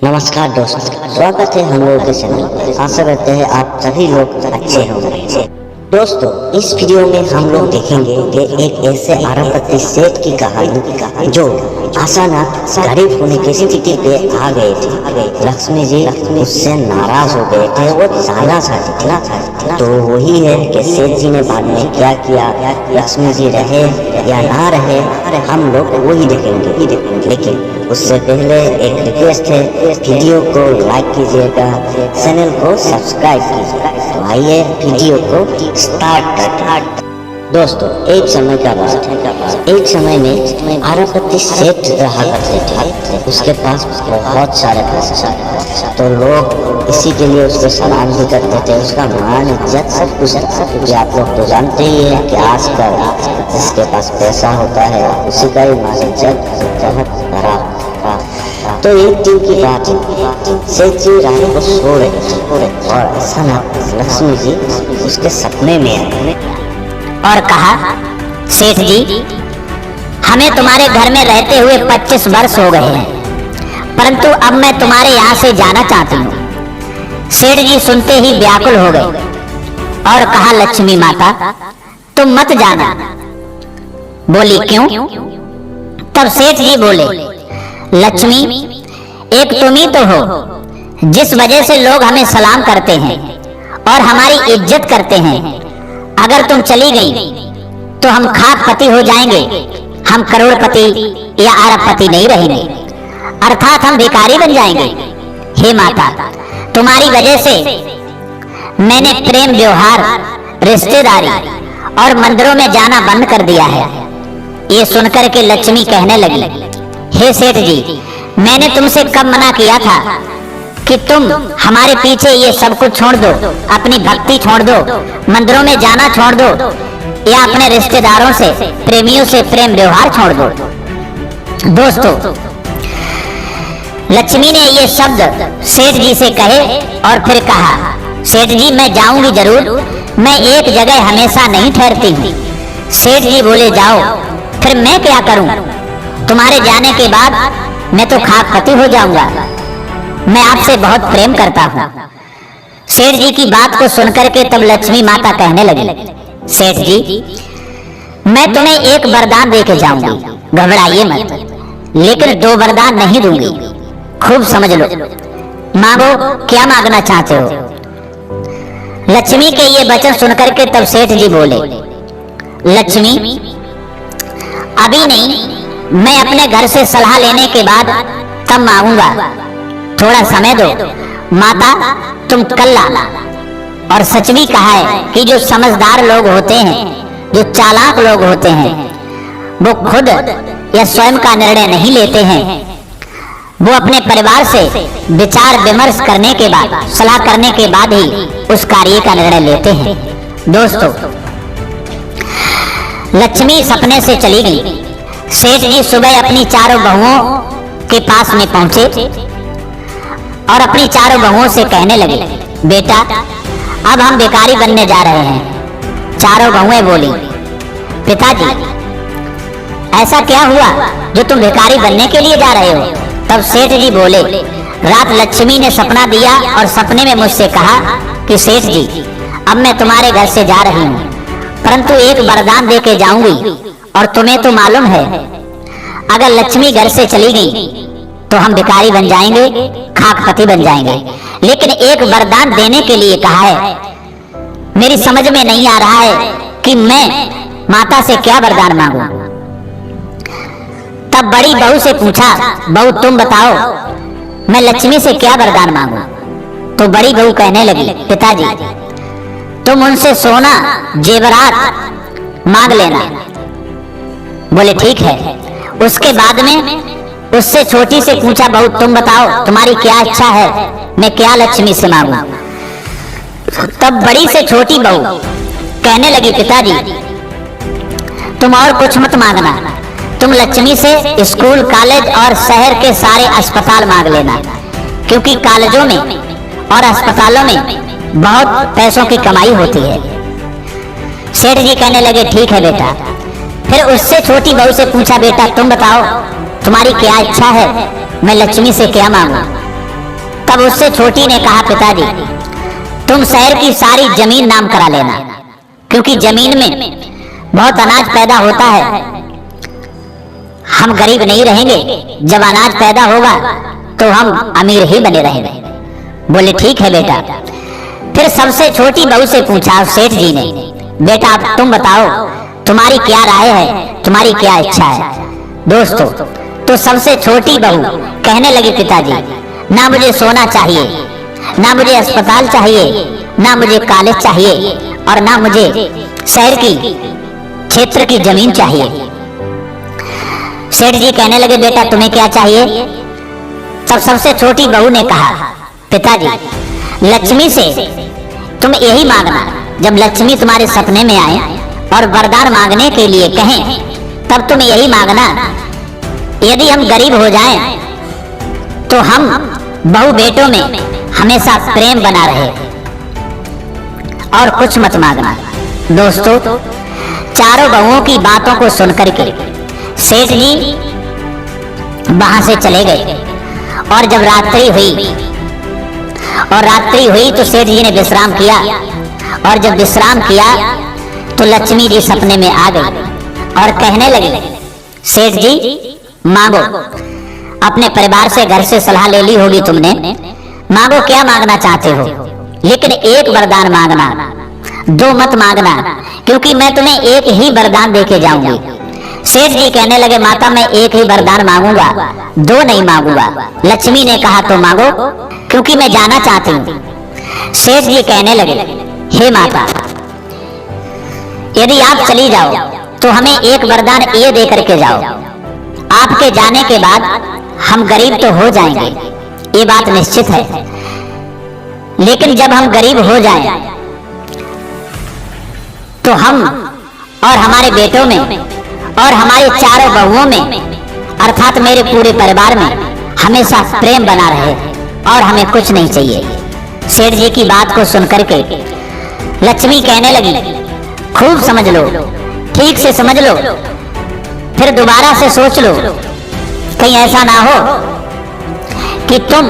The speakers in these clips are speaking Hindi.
नमस्कार दोस्तों, स्वागत है हम लोगों के चैनल। आशा करते हैं आप सभी लोग अच्छे होंगे। दोस्तों, इस वीडियो में हम लोग देखेंगे कि एक ऐसे अरबपति सेठ की कहानी जो अचानक गरीब होने की स्थिति पे आ गए थे। लक्ष्मी जी उससे नाराज हो गए थे, वो जाना चाहती थी। तो वही है कि सेठ जी ने बाद में क्या किया, लक्ष्मी जी रहे या ना रहे, हम लोग वही देखेंगे। लेकिन उससे पहले एक रिक्वेस्ट है, वीडियो को लाइक कीजिएगा, चैनल को सब्सक्राइब कीजिएगा। तो आइए वीडियो को स्टार्ट करते। दोस्तों, एक समय का बात है। एक समय में अरबपति सेठ रहा करते थे। उसके पास बहुत सारे पैसे, तो लोग इसी के लिए उसको सलाम भी करते थे। उसका मान इज्जत सब कुछ था, क्योंकि आप लोग तो जानते ही हैं कि आजकल जिसके पास पैसा होता है उसी का ही मान इज्जत बहुत बड़ा। तो एक दिन की बात है, सेठ जी रात को सो रहे थे और अचानक लक्ष्मी जी उसके सपने में आए और कहा, सेठ जी, हमें तुम्हारे घर में रहते हुए 25 वर्ष हो गए हैं, परंतु अब मैं तुम्हारे यहाँ से जाना चाहती हूँ। सेठ जी सुनते ही व्याकुल हो गए और कहा, लक्ष्मी माता, तुम मत जाना। बोली, क्यों? तब सेठ जी बोले, लक्ष्मी, एक तुम ही तो हो जिस वजह से लोग हमें सलाम करते हैं और हमारी इज्जत करते हैं। अगर तुम चली गई तो हम खाकपति हो जाएंगे, हम करोड़पति या अरबपति नहीं रहेंगे, अर्थात हम भिखारी बन जाएंगे। हे माता, तुम्हारी वजह से मैंने प्रेम व्यवहार, रिश्तेदारी और मंदिरों में जाना बंद कर दिया है। ये सुनकर के लक्ष्मी कहने लगी, हे सेठ जी, मैंने तुमसे कब मना किया था कि तुम हमारे पीछे ये सब कुछ छोड़ दो, अपनी भक्ति छोड़ दो, मंदिरों में जाना छोड़ दो या अपने रिश्तेदारों से, प्रेमियों से प्रेम व्यवहार छोड़ दो। दोस्तों, लक्ष्मी ने ये शब्द सेठ जी से कहे और फिर कहा, सेठ जी, मैं जाऊंगी जरूर, मैं एक जगह हमेशा नहीं ठहरती हूँ। सेठ जी बोले, जाओ, फिर मैं क्या करूं? तुम्हारे जाने के बाद मैं तो खाकपति हो जाऊंगा। मैं आपसे बहुत प्रेम करता हूँ। सेठ जी की बात को सुनकर के तब लक्ष्मी माता कहने लगी, सेठ जी, मैं तुम्हें एक वरदान दे के जाऊंगी, घबराइए मत, लेकिन 2 वरदान नहीं दूंगी। खूब समझ लो, मांगो, क्या मांगना चाहते हो? लक्ष्मी के ये वचन सुनकर के तब सेठ जी बोले, लक्ष्मी, अभी नहीं, मैं अपने घर से सलाह लेने के बाद तब मांगूंगा, थोड़ा समय दो। माता, तुम कल लाना। और सच भी कहा है कि जो समझदार लोग होते हैं, जो चालाक लोग होते हैं, वो खुद या स्वयं का निर्णय नहीं लेते हैं, वो अपने परिवार से विचार विमर्श करने के बाद, सलाह करने के बाद ही उस कार्य का निर्णय लेते हैं। दोस्तों, लक्ष्मी सपने से चली गई। सेठ जी सुबह अपनी चारों बहुओं के पास में पहुंचे और अपनी चारों बहुओं से कहने लगे, बेटा, अब हम भिखारी बनने जा रहे हैं। चारों बहुएं बोली, पिताजी, ऐसा क्या हुआ जो तुम भिखारी बनने के लिए जा रहे हो? तब सेठ जी बोले, रात लक्ष्मी ने सपना दिया और सपने में मुझसे कहा कि सेठ जी, अब मैं तुम्हारे घर से जा रही हूँ, परंतु एक वरदान दे के जाऊंगी। और तुम्हें तो मालूम है, अगर लक्ष्मी घर से चली गई तो हम भिखारी बन जाएंगे, खाकपति बन जाएंगे। लेकिन एक वरदान देने के लिए कहा है। मेरी समझ में नहीं आ रहा है कि मैं माता से क्या वरदान मांगूं। तब बड़ी बहू से पूछा, बहू तुम बताओ, मैं लक्ष्मी से क्या वरदान मांगूं? तो बड़ी बहू कहने लगी, पिताजी, तुम उनसे सोना, जेवरात मांग लेना। बोले, ठीक है। उसके बाद में उससे छोटी से पूछा, बहू तुम बताओ, तुम्हारी क्या इच्छा है, मैं क्या लक्ष्मी से मांगूं? तब बड़ी से छोटी बहू कहने लगी, पिताजी, तुम और कुछ मत मांगना, तुम लक्ष्मी से स्कूल, कॉलेज और शहर के सारे अस्पताल मांग लेना, क्योंकि कॉलेजों में और अस्पतालों में बहुत पैसों की कमाई होती है। सेठ जी कहने लगे, ठीक है बेटा। फिर उससे छोटी बहू से पूछा, बेटा तुम बताओ, तुम्हारी क्या इच्छा है, मैं लक्ष्मी से क्या मांगूं? तब उससे छोटी ने कहा, पिताजी तुम शहर की सारी जमीन नाम करा लेना, क्योंकि जमीन में बहुत अनाज पैदा होता है, हम गरीब नहीं रहेंगे, जब अनाज पैदा होगा तो हम अमीर ही बने रहेंगे। बोले ठीक है बेटा। फिर सबसे छोटी बहू से पूछा सेठ जी ने, बेटा अब तुम बताओ तुम्हारी क्या राय है, तुम्हारी क्या इच्छा है। दोस्तों, तो सबसे छोटी बहू कहने लगी, पिताजी ना मुझे सोना चाहिए, ना मुझे अस्पताल चाहिए, ना मुझे कॉलेज चाहिए, और ना मुझे शहर की क्षेत्र की जमीन चाहिए। सेठ जी कहने लगे, बेटा तुम्हें क्या चाहिए। तब सबसे छोटी बहू ने कहा, पिताजी लक्ष्मी से तुम यही मांगना, जब लक्ष्मी तुम्हारे सपने में आए और वरदान मांगने के लिए कहें, तब तुम यही मांगना, यदि हम गरीब हो जाएं तो हम बहू बेटों में हमेशा प्रेम बना रहे, और कुछ मत मांगना। दोस्तों, चारों बहुओं की बातों को सुनकर के सेठ जी वहां से चले गए, और जब रात्रि हुई तो सेठ जी ने विश्राम किया, और जब विश्राम किया तो लक्ष्मी जी सपने में आ गई और कहने लगी, सेठ जी मांगो, अपने परिवार से घर से सलाह ले ली होगी तुमने, मांगो क्या मांगना चाहते हो, लेकिन एक वरदान मांगना, दो मत मांगना, क्योंकि मैं तुम्हें एक ही वरदान देके जाऊंगी। सेठ जी कहने लगे, माता मैं एक ही वरदान मांगूंगा, दो नहीं मांगूंगा। लक्ष्मी ने कहा, तो मांगो, क्योंकि मैं जाना चाहती हूँ। सेठ जी कहने लगे, हे माता यदि आप चली जाओ तो हमें एक वरदान ये दे करके जाओ, आपके जाने के बाद हम गरीब तो हो जाएंगे, ये बात निश्चित है, लेकिन जब हम गरीब हो जाएं तो हम और हमारे बेटों में और हमारी चारों बहुओं में, अर्थात मेरे पूरे परिवार में हमेशा प्रेम बना रहे, और हमें कुछ नहीं चाहिए। सेठ जी की बात को सुनकर के लक्ष्मी कहने लगी, खूब समझ लो, ठीक से समझ लो, फिर दोबारा से सोच लो, कहीं ऐसा ना हो कि तुम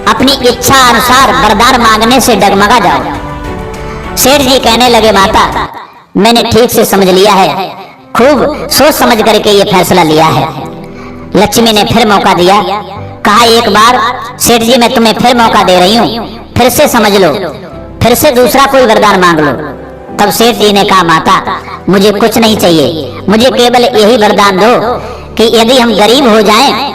अपनी इच्छा अनुसार वरदान मांगने से डगमगा जाओ। सेठ जी कहने लगे, माता मैंने ठीक से समझ लिया है, खूब सोच समझ करके ये फैसला लिया है। लक्ष्मी ने फिर मौका दिया, कहा एक बार सेठ जी मैं तुम्हें फिर मौका दे रही हूँ, फिर से समझ लो, फिर से दूसरा कोई वरदान मांग लो। तब सेठ जी ने कहा, माता मुझे कुछ नहीं चाहिए, मुझे केवल यही वरदान दो कि यदि हम गरीब हो जाएं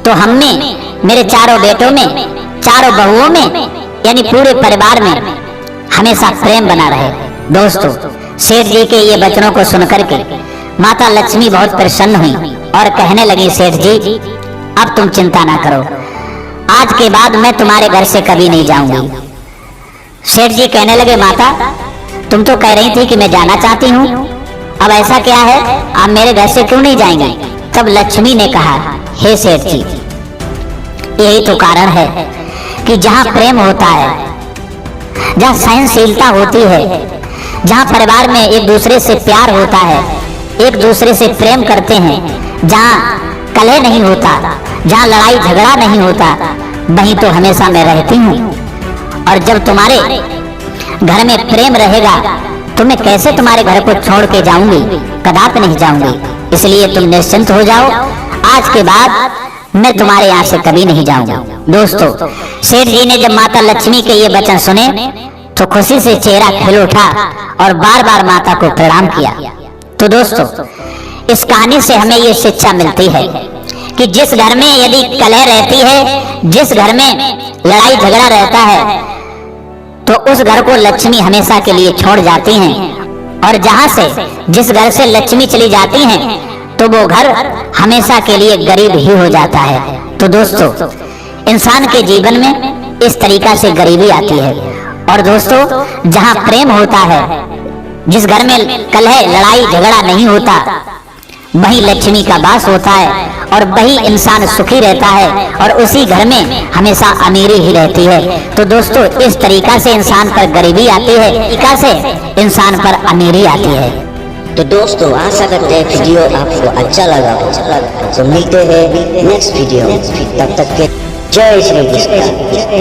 तो हम में, मेरे चारों बेटों में, चारों बहुओं में, यानी पूरे परिवार में हमेशा प्रेम बना रहे। दोस्तों, सेठ जी के ये वचनों को सुनकर के माता लक्ष्मी बहुत प्रसन्न हुई और कहने लगी, सेठ जी अब तुम चिंता ना करो, आज के बाद मैं तुम्हारे घर से कभी नहीं जाऊंगी। सेठ जी कहने लगे, माता तुम तो कह रही थी कि मैं जाना चाहती हूँ, अब ऐसा क्या है, आप मेरे घर से क्यों नहीं जाएंगे। तब लक्ष्मी ने कहा, हे सेठ जी यही तो कारण है कि जहाँ प्रेम होता है, जहाँ सहनशीलता होती है, जहाँ परिवार में एक दूसरे से प्यार होता है, एक दूसरे से प्रेम करते हैं, जहाँ कलह नहीं होता, जहाँ लड़ाई झगड़ा नहीं होता, वहीं तो हमेशा मैं रहती हूँ। और जब तुम्हारे घर में प्रेम रहेगा तो मैं कैसे तुम्हारे घर को छोड़ के जाऊंगी, कदापि नहीं जाऊंगी। इसलिए तुम निश्चिंत हो जाओ, आज के बाद मैं तुम्हारे यहाँ से कभी नहीं जाऊंगा। दोस्तों, सेठ जी ने जब माता लक्ष्मी के ये वचन सुने तो खुशी से चेहरा खिल उठा और बार बार माता को प्रणाम किया। तो दोस्तों, इस कहानी से हमें ये शिक्षा मिलती है कि जिस घर में यदि कलह रहती है, जिस घर में लड़ाई झगड़ा रहता है, तो उस घर को लक्ष्मी हमेशा के लिए छोड़ जाती हैं, और जहां से, जिस घर से लक्ष्मी चली जाती हैं, तो वो घर हमेशा के लिए गरीब ही हो जाता है। तो दोस्तों, इंसान के जीवन में इस तरीका से गरीबी आती है। और दोस्तों, जहां प्रेम होता है, जिस घर में कलह लड़ाई झगड़ा नहीं होता, वही लक्ष्मी का वास होता है, और वही इंसान सुखी रहता है, और उसी घर में हमेशा अमीरी ही रहती है। तो दोस्तों, इस तरीका से इंसान पर गरीबी आती है, तरीका से इंसान पर अमीरी आती है। तो दोस्तों, आशा करते हैं वीडियो आपको अच्छा लगा। तो मिलते हैं नेक्स्ट वीडियो, तब तक के जय श्री कृष्ण।